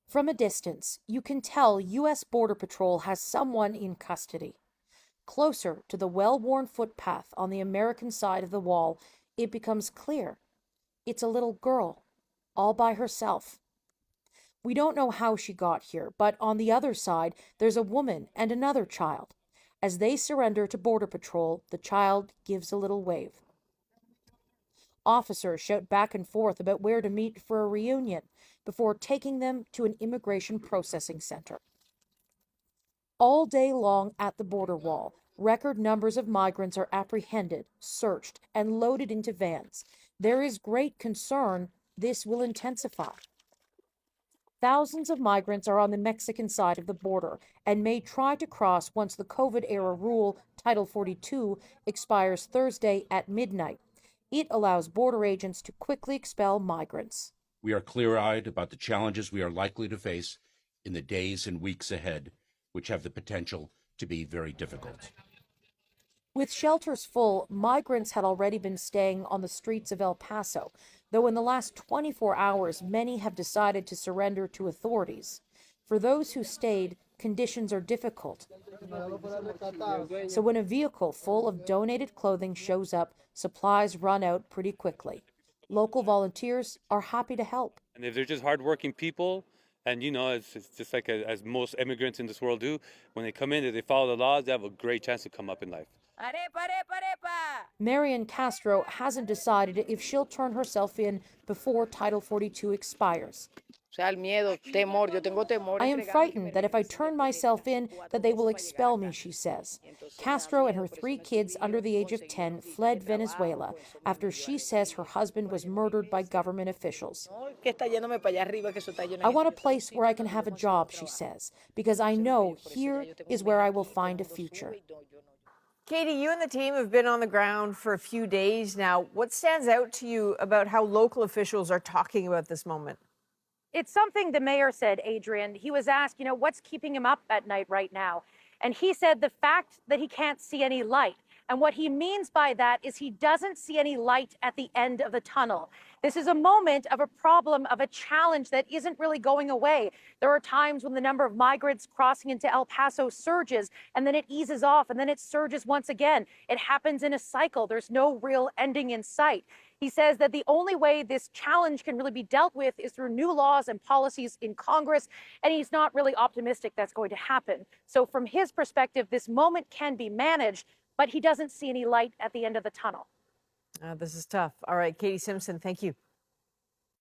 From a distance, you can tell U.S. Border Patrol has someone in custody. Closer to the well-worn footpath on the American side of the wall, it becomes clear. It's a little girl, all by herself. We don't know how she got here, but on the other side, there's a woman and another child. As they surrender to Border Patrol, the child gives a little wave. Officers shout back and forth about where to meet for a reunion before taking them to an immigration processing center. All day long at the border wall, record numbers of migrants are apprehended, searched, and loaded into vans. There is great concern this will intensify. Thousands of migrants are on the Mexican side of the border and may try to cross once the COVID-era rule, Title 42, expires Thursday at midnight. It allows border agents to quickly expel migrants. We are clear-eyed about the challenges we are likely to face in the days and weeks ahead, which have the potential to be very difficult. With shelters full, migrants had already been staying on the streets of El Paso, though in the last 24 hours, many have decided to surrender to authorities. For those who stayed, conditions are difficult. So when a vehicle full of donated clothing shows up, supplies run out pretty quickly. Local volunteers are happy to help. And if they're just hardworking people, and it's just like as most immigrants in this world do, when they come in, if they follow the laws, they have a great chance to come up in life. Arepa, arepa, arepa. Marian Castro hasn't decided if she'll turn herself in before Title 42 expires. I am frightened that if I turn myself in, that they will expel me, she says. Castro and her 3 kids under the age of 10 fled Venezuela after she says her husband was murdered by government officials. I want a place where I can have a job, she says, because I know here is where I will find a future. Katie, you and the team have been on the ground for a few days now. What stands out to you about how local officials are talking about this moment? It's something the mayor said, Adrian. He was asked, what's keeping him up at night right now? And he said the fact that he can't see any light. And what he means by that is he doesn't see any light at the end of the tunnel. This is a moment of a problem, of a challenge that isn't really going away. There are times when the number of migrants crossing into El Paso surges, and then it eases off, and then it surges once again. It happens in a cycle. There's no real ending in sight. He says that the only way this challenge can really be dealt with is through new laws and policies in Congress, and he's not really optimistic that's going to happen. So from his perspective, this moment can be managed, but he doesn't see any light at the end of the tunnel. This is tough. All right, Katie Simpson, thank you.